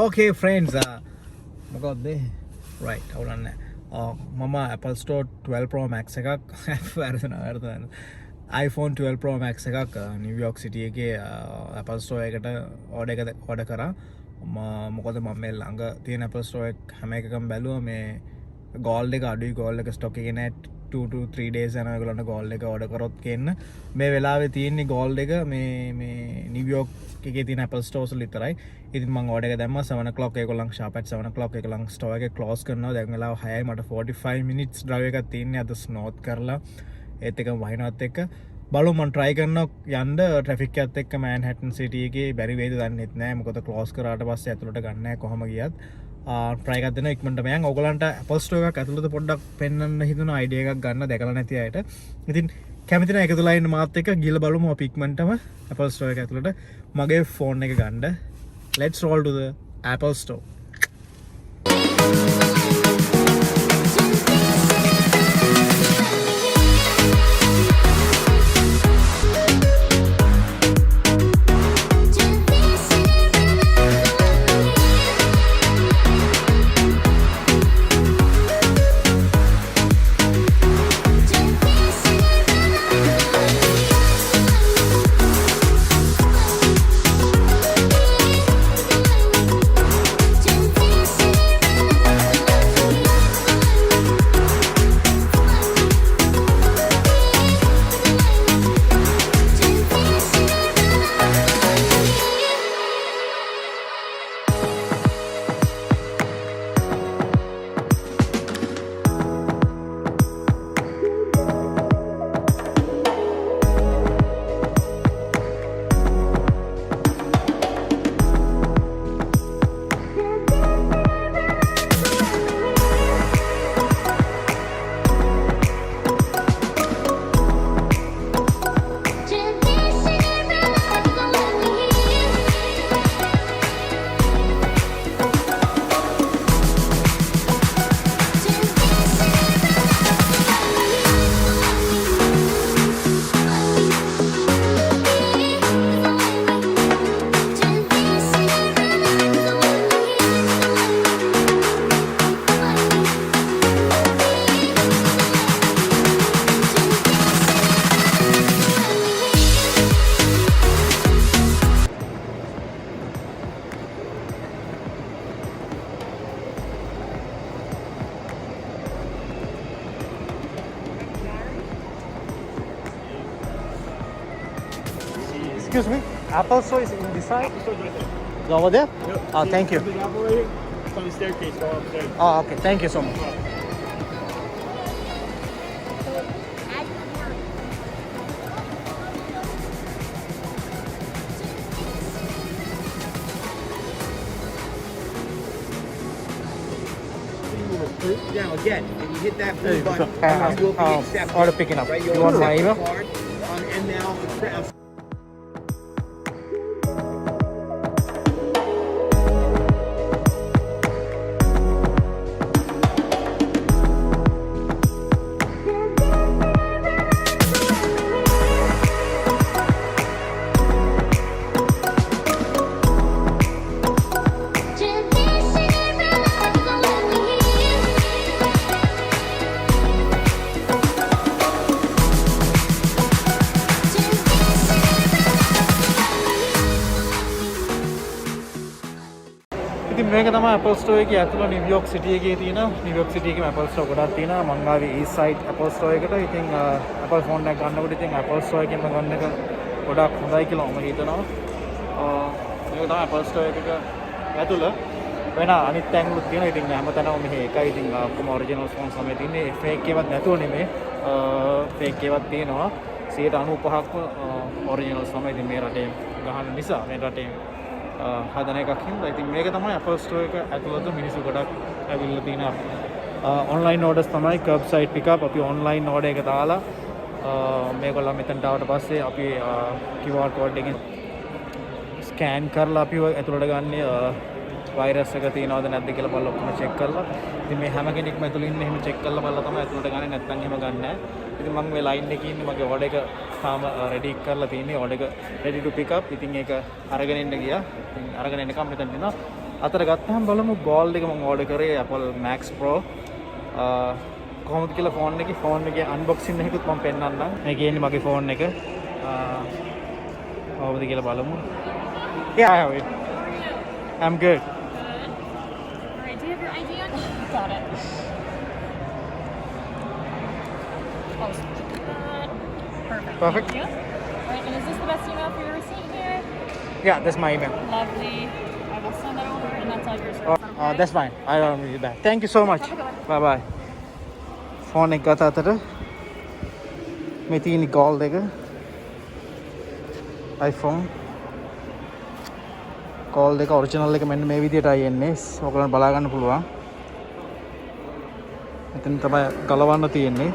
Okay friends, මොකක්ද right අවුලන්නේ මම Apple Store 12 Pro Max එකක් වැරදෙන iPhone 12 Pro Max එකක් New York City එකේ Apple Store එකට order කරා මොකද මම මේ ළඟ තියෙන Apple Store එක හැම එකකම බැලුවා මේ gold එක අඩුයි gold එක stock එකේ නැහැ 2 to 3 days යනවා ඒගොල්ලන්ට gold එක order කරොත් කියන්න මේ වෙලාවේ තියෙන්නේ gold එක මේ New York එකේ තියෙන Apple Stores වල විතරයි. ඉතින් මම order එක දැම්මා 7 o'clock ඒගොල්ලන් sharp at 7 o'clock ඒගොල්ලන් store එක close කරනවා. දැන් වෙලාව 6යි මට 45 minutes drive එකක් තියෙන්නේ අද ස්නෝත් කරලා ඒත් එක වහිනවත් එක්ක බලමු මම try කරනවා යන්න traffic එකත් එක්ක Manhattan City එකේ බැරි වේද දන්නෙත් නෑ මොකද close කරාට පස්සේ ඇතුළට ගන්න නෑ කොහම ගියත් try එකක් දෙනවා ඉක්මනට මම ඔයගලන්ට Apple Store එකක් ඇතුළත පොඩ්ඩක් පෙන්වන්න හිතුන idea එකක් ගන්න දැකලා නැති අයට. ඉතින් කැමති නම් එකතුලා ඉන්න මාත් එක්ක ගිහලා බලමු අපි ඉක්මනටම Apple Store එක ඇතුළට මගේ phone එක ගන්න. Let's roll to the Apple Store. Excuse me, Apple Store is in this side? Apple Store's right there. Is over there? Yep. Oh, thank you. The operator, it's on the staircase, go upstairs. Oh, okay. Thank you so much. Now again, when you hit that blue Hey, button, you will be accepted. order picking up. Right, You want my email? card, and now ඉතින් මේක තමයි Apple Store එකේ ඇතුළ New York City එකේ තියෙන New York City එකේම Apple Store ගොඩක් තියෙනවා මම ආවේ East Side Apple Store එකට. ඉතින් Apple phone එකක් ගන්නකොට ඉතින් Apple Store එකෙන්ම ගන්න එක ගොඩක් හොඳයි කියලා මම හිතනවා. මේක තමයි Apple Store එකක ඇතුළ වෙන අනිත් තැන්වලුත් තියෙනවා. ඉතින් හැමතැනම මෙහි එකයි. ඉතින් ඔක්කොම original phones තමයි තියෙන්නේ. fake ඒවත් නැතුව නෙමෙයි. fake ඒවත් තියෙනවා. 95%ක්ම originals තමයි. ඉතින් මේ රටේ ගහන නිසා මේ රටේ හදන එකක් හින්දා ඉතින් මේක තමයි Apple Store එක ඇතුළත මිනිස්සු ගොඩක් ඇවිල්ලා තියෙන online orders තමයි curbside pickup අපි online order එක දාලා මේගොල්ලෝ මෙතනට ආවට පස්සේ අපි QR code එකෙන් scan කරලා අපි ඇතුළට ගන්නේ virus එක තියෙනවද නැද්ද කියලා බලලා ඔක්කොම check කරලා ඉතින් මේ හැම කෙනෙක්ම ඇතුළේ ඉන්නේ එහෙම check කරලා බලලා තමයි ඇතුළට ගන්නේ නැත්නම් එහෙම ගන්න නැහැ ඉතින් මම මේ line එකේ ඉන්නේ මගේ order එක තාම ready කරලා තියෙන්නේ order එක ready to pick up ඉතින් ඒක අරගෙන එන්න ගියා ඉතින් අරගෙන එනකම් මෙතන ඉන්නවා අතර ගත්තාම බලමු ගෝල්ඩ් එක මම ඕඩර් කරේ Apple Max Pro. කොහොමද කියලා ෆෝන් එකේ අන්බොක්සින් එකකුත් මම පෙන්නන්නම්. මේ කියන්නේ මගේ ෆෝන් එක. කොහොමද කියලා බලමු. Yeah, I have it. I'm good. Alright, do you have your ID on? Got it. Oh, perfect. Perfect. Thank you. Alright, and is this the best email for your receipt here? Yeah, that's my email. Lovely. I will send that over and that's all yours. Is that okay? That's fine. I don't need that. Thank you so much. Have a good one. Bye bye. Phone එක ගත අතර මේ තියෙන gold එක iPhone gold එක original එක මෙන්න මේ විදිහටයි එන්නේ. ඔයගොල්ලන්ට බලා ගන්න පුළුවන්. මෙතන තමයි ගලවන්න තියෙන්නේ.